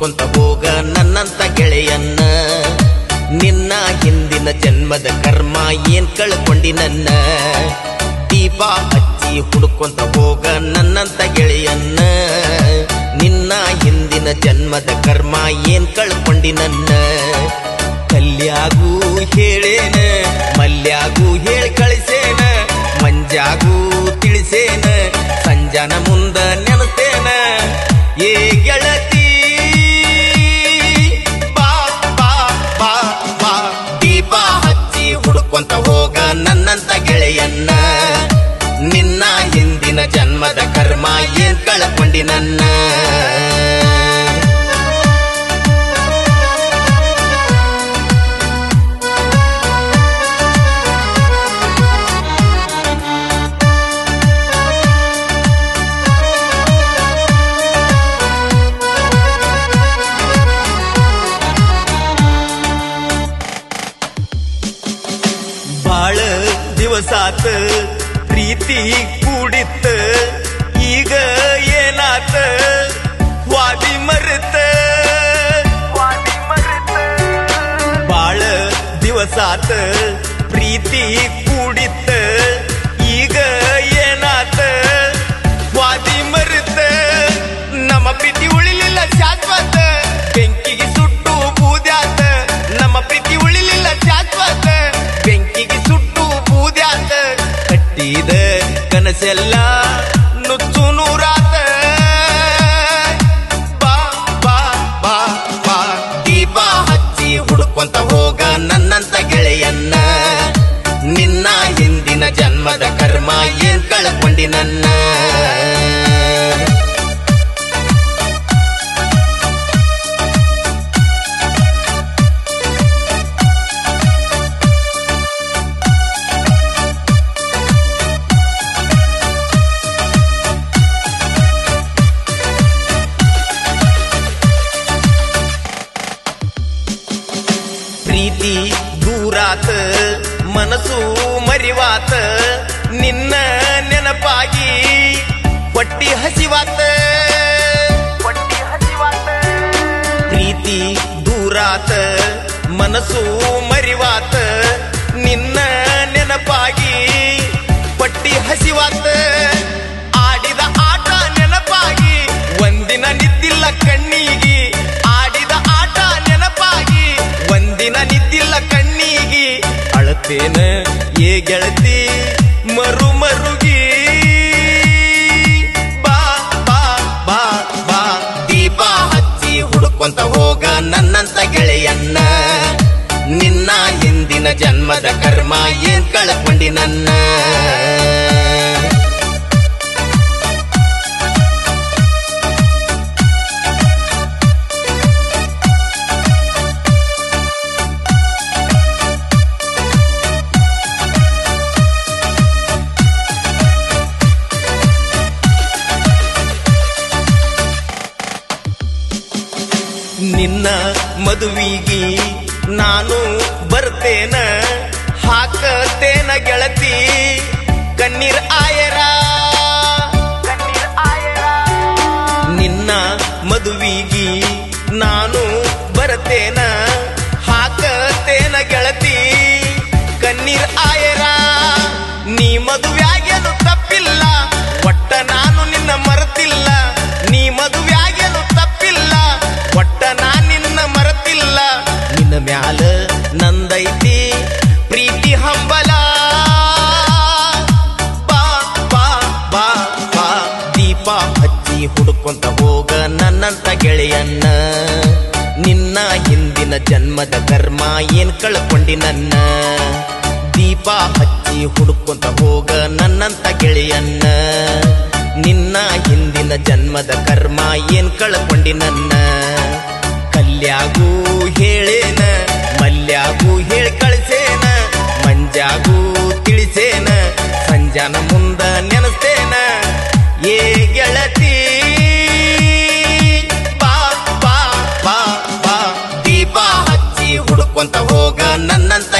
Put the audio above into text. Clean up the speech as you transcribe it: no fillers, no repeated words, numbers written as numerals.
ಹುಡುಕೊಂತ ಹೋಗ ನನ್ನಂತ ಗೆಳೆಯನ್ನ. ನಿನ್ನ ಹಿಂದಿನ ಜನ್ಮದ ಕರ್ಮ ಏನ್ ಕಳ್ಕೊಂಡಿ ನನ್ನ. ದೀಪ ಹಚ್ಚಿ ಹುಡುಕೊಂತ ಹೋಗ ನನ್ನಂತ ಗೆಳೆಯನ್ನ. ನಿನ್ನ ಹಿಂದಿನ ಜನ್ಮದ ಕರ್ಮ ಏನ್ ಕಳ್ಕೊಂಡಿ ನನ್ನ. ಕಲ್ಯಾಗೂ ಹೇಳೇನ, ಮಲ್ಯಾಗೂ ಹೇಳಿ ಕಳಿಸೇನ, ಮಂಜಾಗೂ ತಿಳಿಸೇನ, ಸಂಜಾನ ಮುಂದ ನೆನಸ್ತೇನ. ಏ ಗೆಳತಿ ಬಾ ಬಾ ಬಾ ಬಾ, ದೀಪ ಹಚ್ಚಿ ಹುಡುಕೊಂತ ಹೋಗ ನನ್ನಂತ ಗೆಳೆಯನ್ನ. ನಿನ್ನ ಹಿಂದಿನ ಜನ್ಮದ ಕರ್ಮ ಏನ್ ಕಳ್ಕೊಂಡಿ ನನ್ನ. ಬಾಳ ದಿವಸಾತ ಪ್ರೀತಿ ಕೂಡಿತ್ತ, ಈಗ ಏನಾತ ವಾದಿ ಮರೆತ. ಬಾಳ ದಿವಸಾತ ಪ್ರೀತಿ ಕೂಡಿತ್ತ, ಈಗ ಏನಾತ ವಾದಿ ಮರೆತ. ನಮ್ಮ ಪ್ರೀತಿ ಉಳಿಲಿಲ್ಲ ಶಾಶ್ವತ, ಬೆಂಕಿಗೆ ಸುಟ್ಟು ಬೂದ್ಯಾತ. ನಮ್ಮ ಪ್ರೀತಿ ಉಳಿಲಿಲ್ಲ ಶಾಶ್ವತ, ಬೆಂಕಿಗೆ ಸುಟ್ಟು ಬೂದ್ಯಾತ. ಕಟ್ಟಿದ ಕನಸೆಲ್ಲ ನುಚ್ಚು ನೂರಾತ. ಬಾ ಬಾ ಬಾ ಬಾ, ದೀಪ ಹಚ್ಚಿ ಹುಡುಕೊಂತ ಹೋಗ ನನ್ನಂತ ಗೆಳೆಯನ್ನ. ನಿನ್ನ ಹಿಂದಿನ ಜನ್ಮದ ಕರ್ಮ ಏನ್ ಕಳ್ಕೊಂಡಿ ನನ್ನ. ಪ್ರೀತಿ ದೂರಾತ, ಮನಸ್ಸು ಮರಿವಾತ. ನಿನ್ನ ನೆನಪಾಗಿ ಹೊಟ್ಟಿ ಹಸಿವಾತ. ಪ್ರೀತಿ ದೂರಾತ, ಮನಸ್ಸು ಮರಿವಾತ. ನಿನ್ನ ನೆನಪಾಗಿ ಹೊಟ್ಟಿ ಹಸಿವಾತ. ಆಡಿದ ಆಟ ನೆನಪಾಗಿ ಒಂದಿನ ನಿದ್ದಿಲ್ಲ ಕಣ್ಣಿಗಿ. ಆಡಿದ ಆಟ ನೆನಪಾಗಿ ಒಂದಿನ ನಿದ್ದಿಲ್ಲ ಕಣ್ಣಿಗಿ. ಅಳತೇನ ಏ ಗೆಳತಿ ಮರು ಮರುಗಿ. ಬಾ ಬಾ ಬಾ ಬಾ, ದೀಪ ಹಚ್ಚಿ ಹುಡುಕೊಂತ ಹೋಗ ನನ್ನಂತ ಗೆಳೆಯನ್ನ. ನಿನ್ನ ಹಿಂದಿನ ಜನ್ಮದ ಕರ್ಮ ಏನ್ ಕಳ್ಕೊಂಡಿ ನನ್ನ. ನಿನ್ನ ಮದುವಿಗಿ ನಾನು ಬರ್ತೇನ, ಹಾಕತೇನ ಗೆಳತಿ ಕಣ್ಣೀರ್ ಆಯರ. ನಿನ್ನ ಮದುವಿಗಿ ನಾನು ಬರ್ತೇನ, ಹಾಕತೇನ ಗೆಳತಿ ಕಣ್ಣೀರ್ ಆಯರ. ನೀ ಮದುವ್ಯಾಗೇನು ತಪ್ಪಿಲ್ಲ, ಒಟ್ಟ ನಾನು ನಿನ್ನ ಮರೆತಿಲ್ಲ. ನೀ ಮದುವ್ಯಾಗೇನು ತಪ್ಪಿಲ್ಲ, ಒಟ್ಟ ನಾ ನಿನ್ನ ಮರೆತಿಲ್ಲ. ನಿನ್ನ ಮ್ಯಾಲ ನಂದೈತಿ ಪ್ರೀತಿ ಹಂಬಲ. ಬಾ ಬಾ ಬಾ ಬಾ, ದೀಪ ಹಚ್ಚಿ ಹುಡುಕೊಂತ ಹೋಗ ನನ್ನಂತ ಗೆಳೆಯನ್ನ. ನಿನ್ನ ಹಿಂದಿನ ಜನ್ಮದ ಕರ್ಮ ಏನ್ ಕಳ್ಕೊಂಡಿ ನನ್ನ. ದೀಪ ಹಚ್ಚಿ ಹುಡುಕೊಂತ ಹೋಗ ನನ್ನಂತ ಗೆಳೆಯನ್ನ. ನಿನ್ನ ಹಿಂದಿನ ಜನ್ಮದ ಕರ್ಮ ಏನ್ ಕಳ್ಕೊಂಡಿ ನನ್ನ. ಕಲ್ಯಾಗೂ ಹೇಳೇನ, ಮಲ್ಯಾಗೂ ಹೇಳಿ ಕಳಿಸೇನ, ಮಂಜಾಗೂ ತಿಳಿಸೇನ, ಸಂಜಾನ ಮುಂದ ನೆನಸ್ತೇನ. ಏ ಗೆಳತಿ ಬಾ ಬಾ ಬಾ ಬಾ, ದೀಪ ಹಚ್ಚಿ ಹುಡುಕೊಂತ ಹೋಗ ನನ್ನಂತ